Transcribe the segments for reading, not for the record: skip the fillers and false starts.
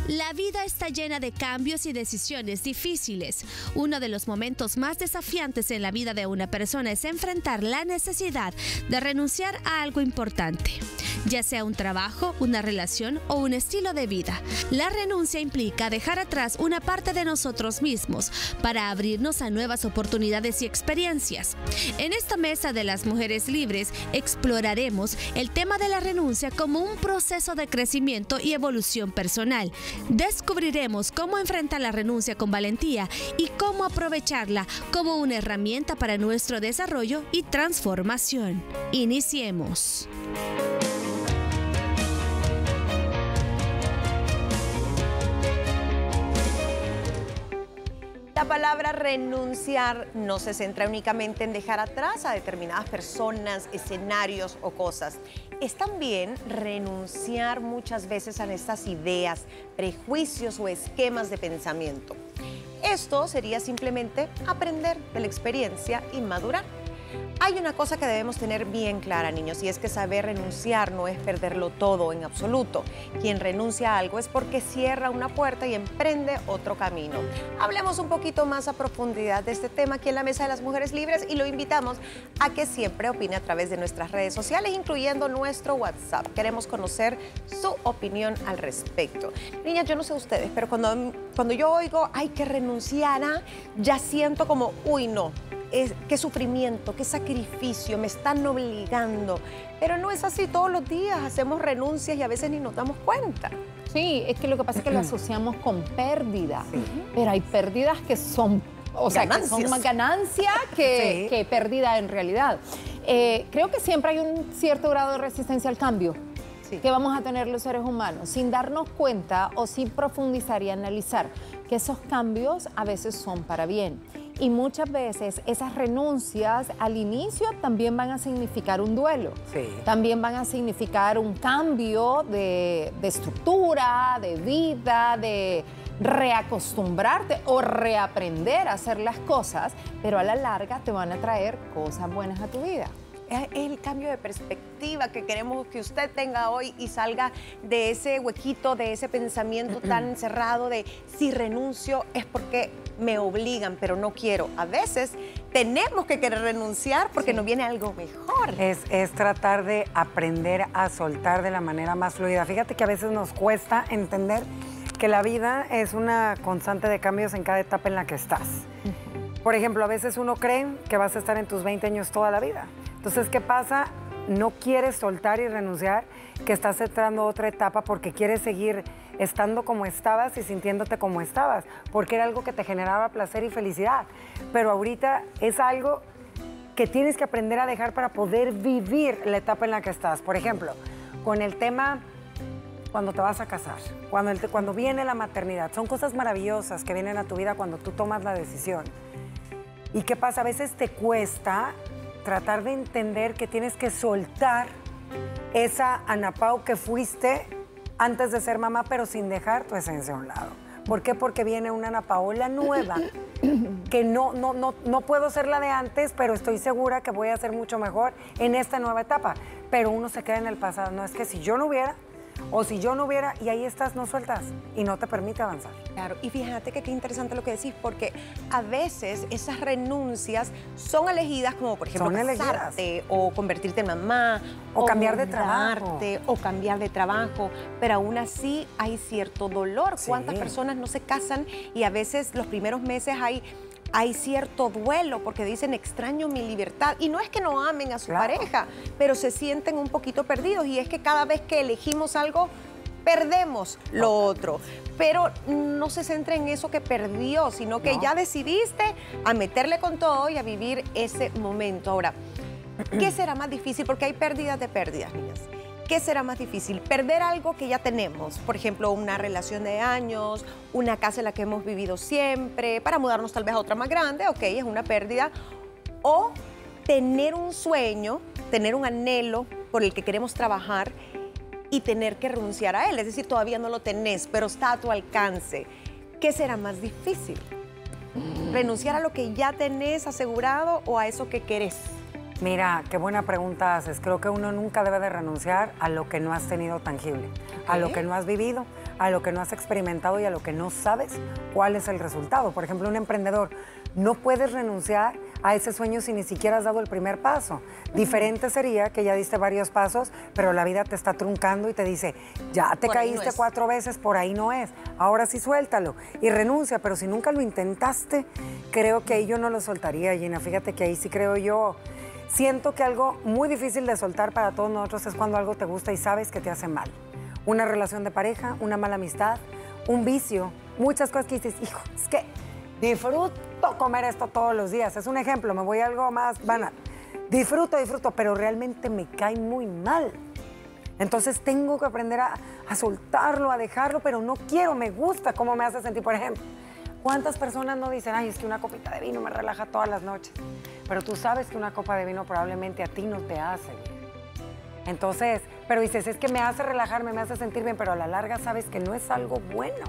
La vida está llena de cambios y decisiones difíciles. Uno de los momentos más desafiantes en la vida de una persona es enfrentar la necesidad de renunciar a algo importante, ya sea un trabajo, una relación o un estilo de vida. La renuncia implica dejar atrás una parte de nosotros mismos para abrirnos a nuevas oportunidades y experiencias. En esta mesa de las mujeres libres exploraremos el tema de la renuncia como un proceso de crecimiento y evolución personal. Descubriremos cómo enfrentar la renuncia con valentía y cómo aprovecharla como una herramienta para nuestro desarrollo y transformación. Iniciemos. La palabra renunciar no se centra únicamente en dejar atrás a determinadas personas, escenarios o cosas. Es también renunciar muchas veces a estas ideas, prejuicios o esquemas de pensamiento. Esto sería simplemente aprender de la experiencia y madurar. Hay una cosa que debemos tener bien clara, niños, y es que saber renunciar no es perderlo todo en absoluto. Quien renuncia a algo es porque cierra una puerta y emprende otro camino. Hablemos un poquito más a profundidad de este tema aquí en la Mesa de las Mujeres Libres y lo invitamos a que siempre opine a través de nuestras redes sociales, incluyendo nuestro WhatsApp. Queremos conocer su opinión al respecto. Niñas, yo no sé ustedes, pero cuando yo oigo hay que renunciar a, ya siento como, uy, no. Qué sufrimiento, qué sacrificio, me están obligando. Pero no es así, todos los días hacemos renuncias y a veces ni nos damos cuenta. Sí, es que lo que pasa es que lo asociamos con pérdida, pero hay pérdidas que son, o sea, que son más ganancia que pérdida en realidad. Creo que siempre hay un cierto grado de resistencia al cambio que vamos a tener los seres humanos, sin darnos cuenta o sin profundizar y analizar que esos cambios a veces son para bien. Y muchas veces esas renuncias al inicio también van a significar un duelo. También van a significar un cambio de estructura, de vida, de reacostumbrarte o reaprender a hacer las cosas, pero a la larga te van a traer cosas buenas a tu vida. Es el cambio de perspectiva que queremos que usted tenga hoy y salga de ese huequito, de ese pensamiento tan cerrado de si renuncio es porque me obligan, pero no quiero. A veces tenemos que querer renunciar porque nos viene algo mejor. Es tratar de aprender a soltar de la manera más fluida. Fíjate que a veces nos cuesta entender que la vida es una constante de cambios en cada etapa en la que estás. Por ejemplo, a veces uno cree que vas a estar en tus 20 años toda la vida. Entonces, ¿qué pasa? No quieres soltar y renunciar, que estás entrando a otra etapa porque quieres seguir estando como estabas y sintiéndote como estabas, porque era algo que te generaba placer y felicidad. Pero ahorita es algo que tienes que aprender a dejar para poder vivir la etapa en la que estás. Por ejemplo, con el tema cuando te vas a casar, cuando viene la maternidad, son cosas maravillosas que vienen a tu vida cuando tú tomas la decisión. ¿Y qué pasa? A veces te cuesta tratar de entender que tienes que soltar esa Ana Pau que fuiste antes de ser mamá, pero sin dejar tu esencia a un lado. ¿Por qué? Porque viene una Ana Paola nueva, que no puedo ser la de antes, pero estoy segura que voy a ser mucho mejor en esta nueva etapa. Pero uno se queda en el pasado. No, es que si yo no hubiera, o si yo no hubiera, y ahí estás, no sueltas, y no te permite avanzar. Claro, y fíjate que qué interesante lo que decís, porque a veces esas renuncias son elegidas como, por ejemplo, casarte, o convertirte en mamá, o cambiar de trabajo. O cambiar de trabajo, pero aún así hay cierto dolor. ¿Cuántas personas no se casan y a veces los primeros meses hay cierto duelo porque dicen extraño mi libertad? Y no es que no amen a su pareja, pero se sienten un poquito perdidos, y es que cada vez que elegimos algo, perdemos lo otro. Pero no se centra en eso que perdió, sino que ya decidiste a meterle con todo y a vivir ese momento. Ahora, ¿qué será más difícil? Porque hay pérdidas de pérdidas, niñas. ¿Qué será más difícil? ¿Perder algo que ya tenemos? Por ejemplo, una relación de años, una casa en la que hemos vivido siempre, para mudarnos tal vez a otra más grande, ok, es una pérdida. O tener un sueño, tener un anhelo por el que queremos trabajar y tener que renunciar a él. Es decir, todavía no lo tenés, pero está a tu alcance. ¿Qué será más difícil? ¿Renunciar a lo que ya tenés asegurado o a eso que querés? Mira, qué buena pregunta haces. Creo que uno nunca debe de renunciar a lo que no has tenido tangible, a lo que no has vivido, a lo que no has experimentado y a lo que no sabes cuál es el resultado. Por ejemplo, un emprendedor, no puedes renunciar a ese sueño si ni siquiera has dado el primer paso. Diferente sería que ya diste varios pasos, pero la vida te está truncando y te dice, ya te caíste 4 veces, por ahí no es. Ahora sí suéltalo y renuncia, pero si nunca lo intentaste, creo que ahí yo no lo soltaría, Gina. Fíjate que ahí sí creo yo. Siento que algo muy difícil de soltar para todos nosotros es cuando algo te gusta y sabes que te hace mal. Una relación de pareja, una mala amistad, un vicio, muchas cosas que dices, hijo, es que disfruto comer esto todos los días. Es un ejemplo, me voy a algo más banal. Disfruto, pero realmente me cae muy mal. Entonces tengo que aprender a soltarlo, a dejarlo, pero no quiero, me gusta cómo me hace sentir. Por ejemplo, ¿cuántas personas no dicen, ay, es que una copita de vino me relaja todas las noches? Pero tú sabes que una copa de vino probablemente a ti no te hace bien. Entonces, pero dices, es que me hace relajarme, me hace sentir bien, pero a la larga sabes que no es algo bueno.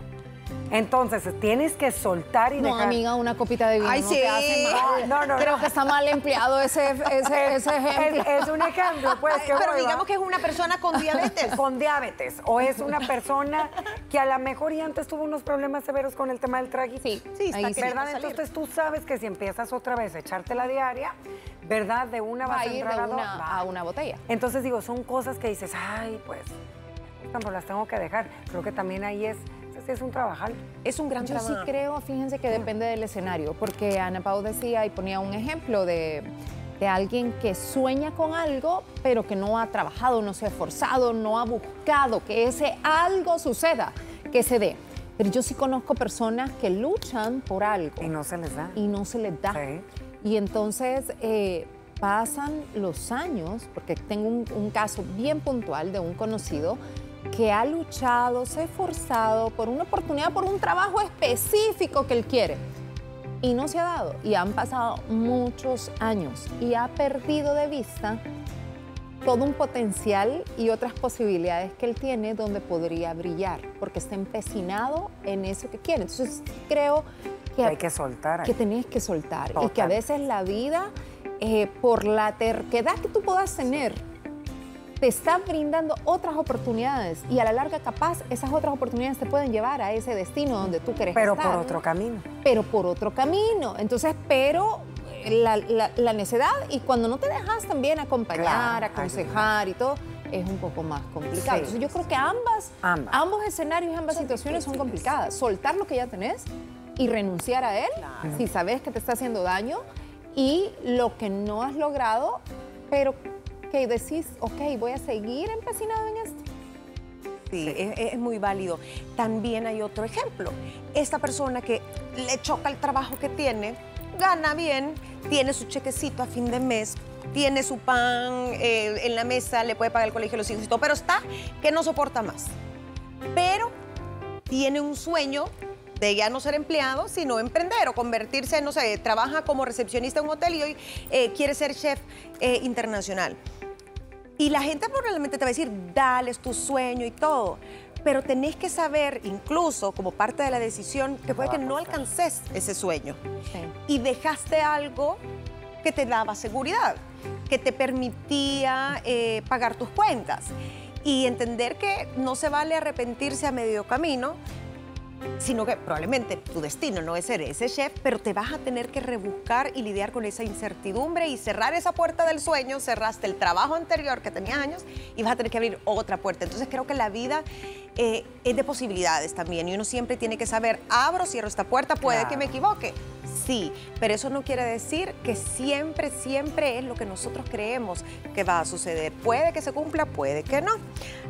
Entonces, tienes que soltar y dejar. No, amiga, una copita de vino no te hace mal. No. Creo que está mal empleado ese ejemplo. Es un ejemplo, pues. Pero digamos que es una persona con diabetes. Con diabetes. O es una persona que a lo mejor y antes tuvo unos problemas severos con el tema del traguito. Sí, está sí. ¿Verdad? Entonces tú sabes que si empiezas otra vez a echarte la diaria, ¿verdad? De una vas a entrar a una botella. Entonces digo, son cosas que dices, ay, pues las tengo que dejar. Creo que también ahí es un trabajar. Es un gran trabajo. Yo sí creo, fíjense que depende del escenario, porque Ana Pau decía y ponía un ejemplo de alguien que sueña con algo, pero que no ha trabajado, no se ha esforzado, no ha buscado que ese algo suceda, que se dé. Pero yo sí conozco personas que luchan por algo. Y no se les da. Y no se les da. Sí. Y entonces pasan los años, porque tengo un caso bien puntual de un conocido que ha luchado, se ha esforzado por una oportunidad, por un trabajo específico que él quiere y no se ha dado. Y han pasado muchos años y ha perdido de vista todo un potencial y otras posibilidades que él tiene donde podría brillar, porque está empecinado en eso que quiere. Entonces creo que hay que soltar. Que tenés que soltar. Total. Y que a veces la vida, por la terquedad que tú puedas tener, te está brindando otras oportunidades y a la larga capaz esas otras oportunidades te pueden llevar a ese destino donde tú querés pero estar. Por otro camino. Pero por otro camino. Entonces, pero la necedad y cuando no te dejas también acompañar, aconsejar y todo, es un poco más complicado. Sí. Entonces yo creo que ambos escenarios, ambas situaciones son complicadas. Soltar lo que ya tenés y renunciar a él, si sabes que te está haciendo daño, y lo que no has logrado, pero que decís, ok, voy a seguir empecinado en esto. Sí, es muy válido. También hay otro ejemplo. Esta persona que le choca el trabajo que tiene, gana bien, tiene su chequecito a fin de mes, tiene su pan en la mesa, le puede pagar el colegio a los hijos y todo, pero está que no soporta más. Pero tiene un sueño de ya no ser empleado, sino emprender o convertirse, no sé, trabaja como recepcionista en un hotel y hoy quiere ser chef internacional. Y la gente probablemente te va a decir, dale, es tu sueño y todo. Pero tenés que saber, incluso como parte de la decisión, que puede que no alcances ese sueño. Sí. Y dejaste algo que te daba seguridad, que te permitía pagar tus cuentas. Y entender que no se vale arrepentirse a medio camino, sino que probablemente tu destino no es ser ese chef, pero te vas a tener que rebuscar y lidiar con esa incertidumbre y cerrar esa puerta del sueño. Cerraste el trabajo anterior que tenías años y vas a tener que abrir otra puerta. Entonces creo que la vida es de posibilidades también y uno siempre tiene que saber, abro, cierro esta puerta, puede que me equivoque. Sí, pero eso no quiere decir que siempre, siempre es lo que nosotros creemos que va a suceder. Puede que se cumpla, puede que no.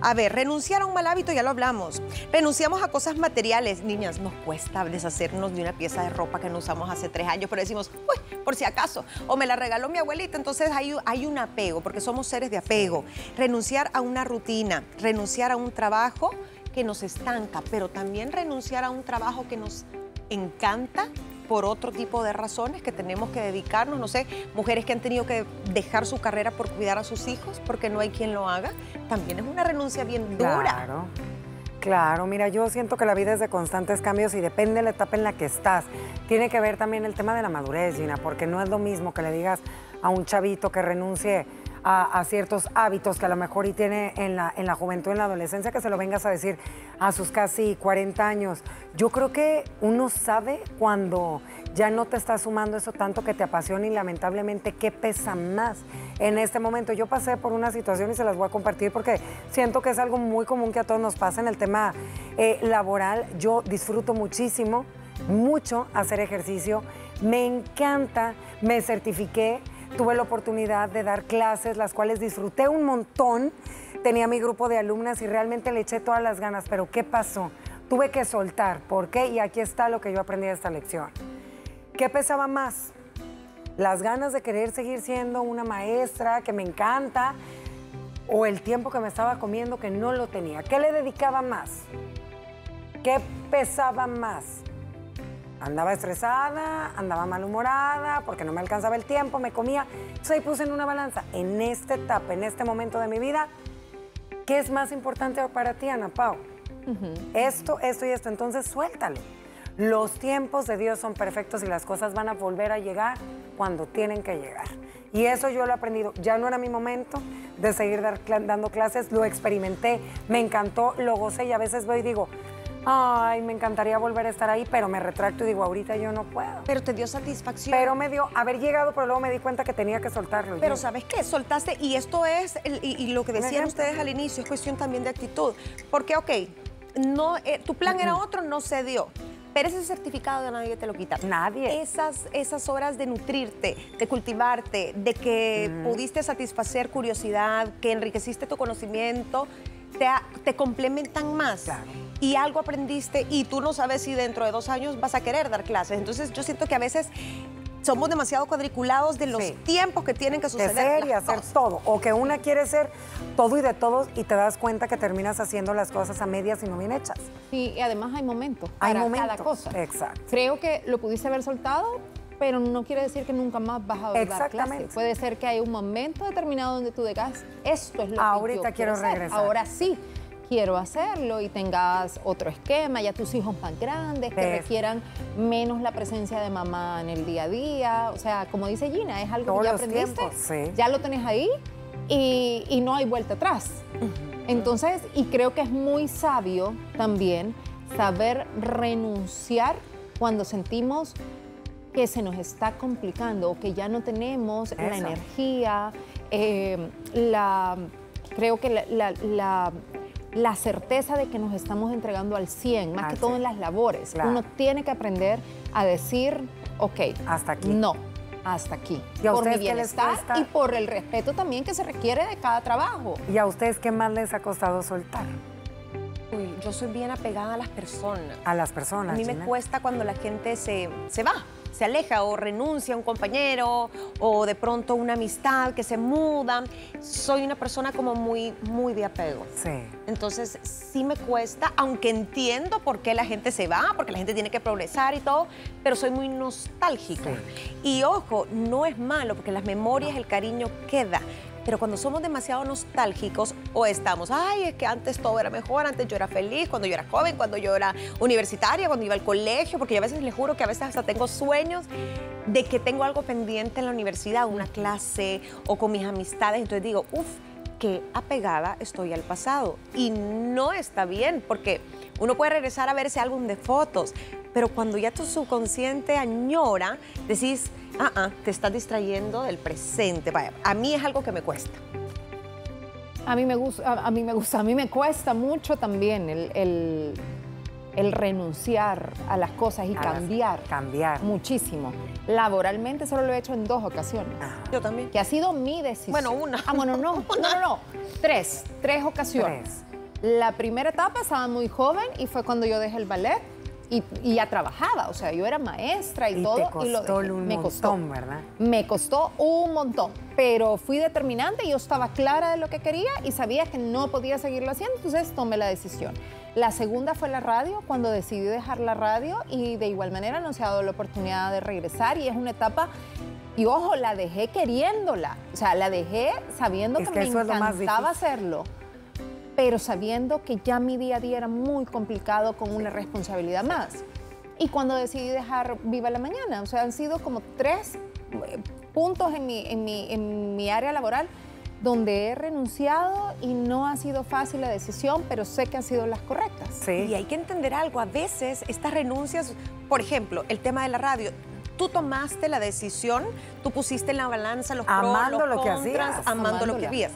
A ver, renunciar a un mal hábito, ya lo hablamos. Renunciamos a cosas materiales. Niñas, nos cuesta deshacernos de una pieza de ropa que no usamos hace 3 años, pero decimos, uy, por si acaso, o me la regaló mi abuelita, entonces hay un apego, porque somos seres de apego. Renunciar a una rutina, renunciar a un trabajo que nos estanca, pero también renunciar a un trabajo que nos encanta por otro tipo de razones que tenemos que dedicarnos, no sé, mujeres que han tenido que dejar su carrera por cuidar a sus hijos porque no hay quien lo haga, también es una renuncia bien dura. Claro, mira, yo siento que la vida es de constantes cambios y depende de la etapa en la que estás. Tiene que ver también el tema de la madurez, Gina, porque no es lo mismo que le digas a un chavito que renuncie a ciertos hábitos que a lo mejor y tiene en la juventud, en la adolescencia, que se lo vengas a decir a sus casi 40 años. Yo creo que uno sabe cuando ya no te está sumando eso tanto que te apasiona y lamentablemente qué pesa más en este momento. Yo pasé por una situación y se las voy a compartir porque siento que es algo muy común que a todos nos pasa en el tema laboral. Yo disfruto muchísimo, mucho hacer ejercicio, me encanta, me certifiqué. Tuve la oportunidad de dar clases, las cuales disfruté un montón. Tenía mi grupo de alumnas y realmente le eché todas las ganas. Pero ¿qué pasó? Tuve que soltar. ¿Por qué? Y aquí está lo que yo aprendí de esta lección. ¿Qué pesaba más? Las ganas de querer seguir siendo una maestra que me encanta o el tiempo que me estaba comiendo que no lo tenía. ¿Qué le dedicaba más? ¿Qué pesaba más? Andaba estresada, andaba malhumorada, porque no me alcanzaba el tiempo, me comía. Entonces ahí puse en una balanza. En esta etapa, en este momento de mi vida, ¿qué es más importante para ti, Ana Pau? Esto y esto. Entonces suéltalo. Los tiempos de Dios son perfectos y las cosas van a volver a llegar cuando tienen que llegar. Y eso yo lo he aprendido. Ya no era mi momento de seguir dando clases, lo experimenté, me encantó, lo gocé y a veces voy y digo, ay, me encantaría volver a estar ahí, pero me retracto y digo, ahorita yo no puedo. Pero te dio satisfacción. Pero me dio haber llegado, pero luego me di cuenta que tenía que soltarlo. Pero ¿sabes qué? Soltaste, y esto es, y lo que decían ustedes al inicio, es cuestión también de actitud. Porque, ok, no, tu plan era otro, no se dio. Pero ese certificado nadie te lo quita. Nadie. Esas horas de nutrirte, de cultivarte, de que pudiste satisfacer curiosidad, que enriqueciste tu conocimiento, te complementan más. Claro. Y algo aprendiste y tú no sabes si dentro de 2 años vas a querer dar clases. Entonces yo siento que a veces somos demasiado cuadriculados de los tiempos que tienen que suceder. De ser y hacer todo. O que una quiere ser todo y de todos y te das cuenta que terminas haciendo las cosas a medias y no bien hechas. Sí, y además hay momentos para cada cosa. Exacto. Creo que lo pudiste haber soltado, pero no quiere decir que nunca más vas a dar clase. Puede ser que hay un momento determinado donde tú digas, esto es lo que ahorita yo quiero regresar. Hacer. Ahora sí quiero hacerlo y tengas otro esquema, ya tus hijos más grandes, que requieran menos la presencia de mamá en el día a día. O sea, como dice Gina, es algo todos que ya los aprendiste, tiempos, ya lo tenés ahí y no hay vuelta atrás. Entonces, y creo que es muy sabio también saber renunciar cuando sentimos que se nos está complicando o que ya no tenemos la energía, creo que la certeza de que nos estamos entregando al 100, más que todo en las labores. Claro. Uno tiene que aprender a decir, ok, hasta aquí. No, hasta aquí. ¿Y a por mi ustedes qué les bienestar cuesta? Y por el respeto también que se requiere de cada trabajo. ¿Y a ustedes qué más les ha costado soltar? Uy, yo soy bien apegada a las personas. A las personas. A mí me cuesta cuando la gente se va, se aleja o renuncia a un compañero o de pronto una amistad que se muda. Soy una persona como muy de apego. Sí. Entonces sí me cuesta, aunque entiendo por qué la gente se va, porque la gente tiene que progresar y todo, pero soy muy nostálgica. Sí. Y ojo, no es malo porque las memorias, el cariño queda. Pero cuando somos demasiado nostálgicos o estamos, ay, es que antes todo era mejor, antes yo era feliz, cuando yo era joven, cuando yo era universitaria, cuando iba al colegio, porque yo a veces les juro que a veces hasta tengo sueños de que tengo algo pendiente en la universidad, una clase o con mis amistades, entonces digo, uff, qué apegada estoy al pasado. Y no está bien, porque uno puede regresar a ver ese álbum de fotos, pero cuando ya tu subconsciente añora, decís, te estás distrayendo del presente. Vaya, a mí es algo que me cuesta. A mí me cuesta mucho también el renunciar a las cosas y cambiar muchísimo. Laboralmente solo lo he hecho en 2 ocasiones. Yo también. Que ha sido mi decisión. Bueno, una. Bueno, no. 3 ocasiones. La primera etapa estaba muy joven y fue cuando yo dejé el ballet y ya trabajaba, o sea, yo era maestra y todo. Te costó me costó, ¿verdad? Me costó un montón, pero fui determinante y yo estaba clara de lo que quería y sabía que no podía seguirlo haciendo, entonces tomé la decisión. La segunda fue la radio, cuando decidí dejar la radio y de igual manera no se ha dado la oportunidad de regresar y es una etapa, y ojo, la dejé queriéndola, o sea, la dejé sabiendo que me encantaba hacerlo, pero sabiendo que ya mi día a día era muy complicado con una responsabilidad más. Y cuando decidí dejar Viva la Mañana, o sea, han sido como 3 puntos en mi área laboral donde he renunciado y no ha sido fácil la decisión, pero sé que han sido las correctas. Sí. Y hay que entender algo, a veces estas renuncias, por ejemplo, el tema de la radio, tú tomaste la decisión, tú pusiste en la balanza los pros, los contras, amando lo que hacías.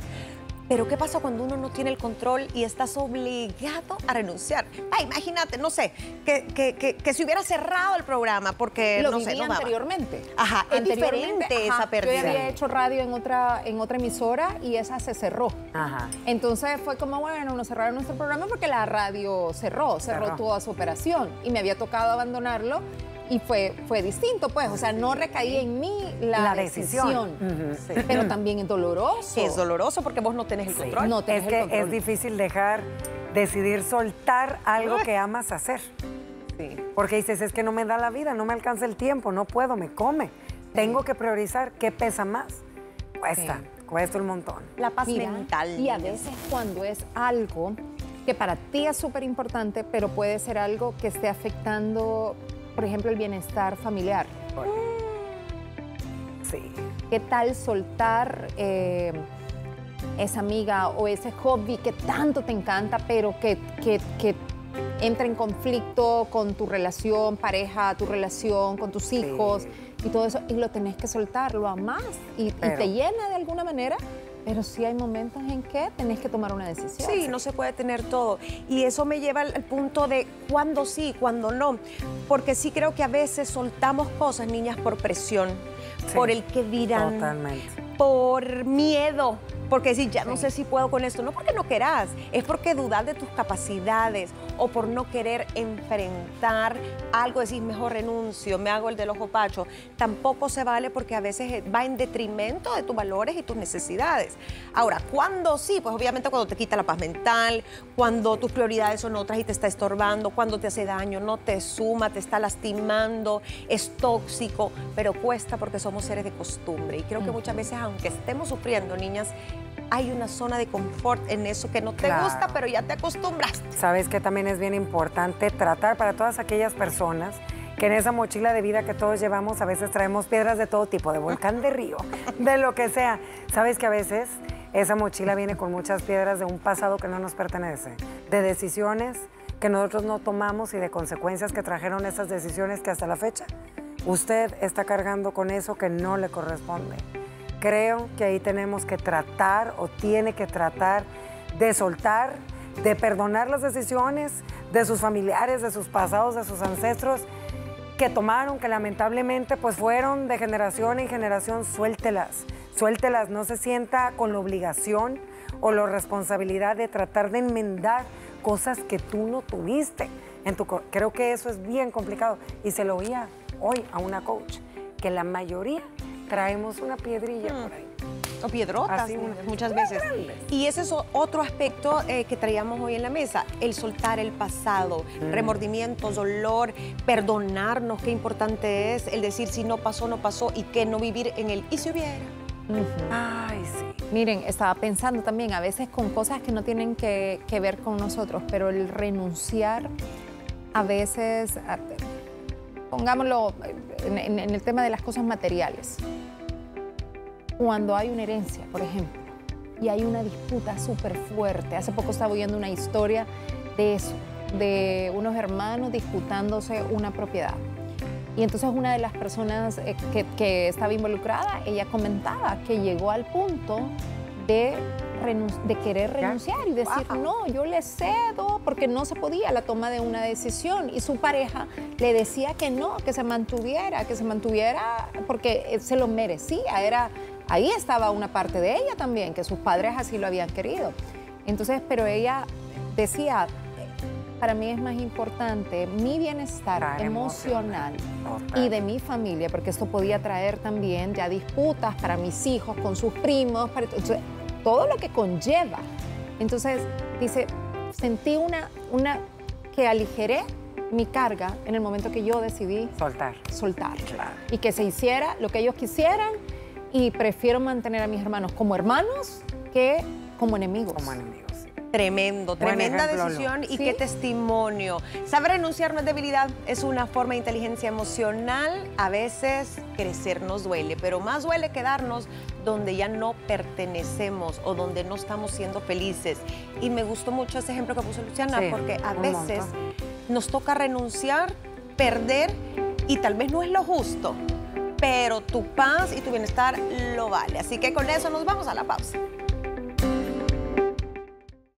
Pero ¿qué pasa cuando uno no tiene el control y estás obligado a renunciar? Imagínate, no sé, que se hubiera cerrado el programa porque, no sé, no anteriormente. Ajá, es diferente esa pérdida. Yo había hecho radio en otra emisora y esa se cerró. Ajá. Entonces fue como, bueno, nos cerraron nuestro programa porque la radio cerró toda su operación y me había tocado abandonarlo. Y fue distinto, pues, o sea, no recaía en mí la decisión. Sí. Pero también es doloroso. Es doloroso porque vos no tenés el control. No tenés el control. Es difícil decidir soltar algo que amas hacer. Sí. Porque dices, es que no me da la vida, no me alcanza el tiempo, no puedo, me come. Tengo que priorizar qué pesa más. Cuesta un montón. La paz mental. Y a veces cuando es algo que para ti es súper importante, pero puede ser algo que esté afectando, por ejemplo, el bienestar familiar. Sí. ¿Qué tal soltar esa amiga o ese hobby que tanto te encanta, pero que entra en conflicto con tu relación pareja, tu relación con tus hijos y todo eso, y lo tenés que soltar, lo amás y te llena de alguna manera? Pero sí hay momentos en que tenés que tomar una decisión. Sí, no se puede tener todo. Y eso me lleva al punto de cuándo sí, cuándo no. Porque sí creo que a veces soltamos cosas, niñas, por presión, por el que dirán. Totalmente. Por miedo. Porque decir, ya no sé si puedo con esto. No porque no querás, es porque dudás de tus capacidades o por no querer enfrentar algo, decir, mejor renuncio, me hago el del ojo pacho. Tampoco se vale porque a veces va en detrimento de tus valores y tus necesidades. Ahora, ¿cuándo sí? Pues obviamente cuando te quita la paz mental, cuando tus prioridades son otras y te está estorbando, cuando te hace daño, no te suma, te está lastimando, es tóxico, pero cuesta porque somos seres de costumbre. Y creo que muchas veces, aunque estemos sufriendo, niñas, hay una zona de confort en eso que no te gusta, pero ya te acostumbraste. Sabes que también es bien importante tratar para todas aquellas personas que en esa mochila de vida que todos llevamos a veces traemos piedras de todo tipo, de volcán, de río, de lo que sea. Sabes que a veces esa mochila viene con muchas piedras de un pasado que no nos pertenece, de decisiones que nosotros no tomamos y de consecuencias que trajeron esas decisiones que hasta la fecha usted está cargando con eso que no le corresponde. Creo que ahí tenemos que tratar o tiene que tratar de soltar, de perdonar las decisiones de sus familiares, de sus pasados, de sus ancestros que tomaron, que lamentablemente pues fueron de generación en generación. Suéltelas, suéltelas, no se sienta con la obligación o la responsabilidad de tratar de enmendar cosas que tú no tuviste. Creo que eso es bien complicado y se lo oía hoy a una coach, que la mayoría traemos una piedrilla por ahí. O piedrotas, muchas veces. Y ese es otro aspecto que traíamos hoy en la mesa, el soltar el pasado, remordimiento, dolor, perdonarnos, qué importante es el decir si no pasó, no pasó y que no vivir en el y si hubiera. Ay, sí. Miren, estaba pensando también a veces con cosas que no tienen que ver con nosotros, pero el renunciar a veces, pongámoslo en el tema de las cosas materiales. Cuando hay una herencia, por ejemplo, y hay una disputa súper fuerte. Hace poco estaba oyendo una historia de eso, de unos hermanos disputándose una propiedad. Y entonces una de las personas que estaba involucrada, ella comentaba que llegó al punto de querer renunciar y decir, no, yo le cedo, porque no se podía la toma de una decisión. Y su pareja le decía que no, que se mantuviera porque se lo merecía. Ahí estaba una parte de ella también, que sus padres así lo habían querido. Entonces, pero ella decía, para mí es más importante mi bienestar emocional y de mi familia, porque esto podía traer también ya disputas para mis hijos con sus primos, entonces, todo lo que conlleva. Entonces, dice, sentí que aligeré mi carga en el momento que yo decidí soltar. Claro. Y que se hiciera lo que ellos quisieran, y prefiero mantener a mis hermanos como hermanos que como enemigos. Como enemigos, sí. Tremendo, tremenda decisión y qué testimonio. Saber renunciar no es debilidad, es una forma de inteligencia emocional. A veces crecer nos duele, pero más duele quedarnos donde ya no pertenecemos o donde no estamos siendo felices. Y me gustó mucho ese ejemplo que puso Luciana, porque a veces nos toca renunciar, perder y tal vez no es lo justo, pero tu paz y tu bienestar lo vale. Así que con eso nos vamos a la pausa.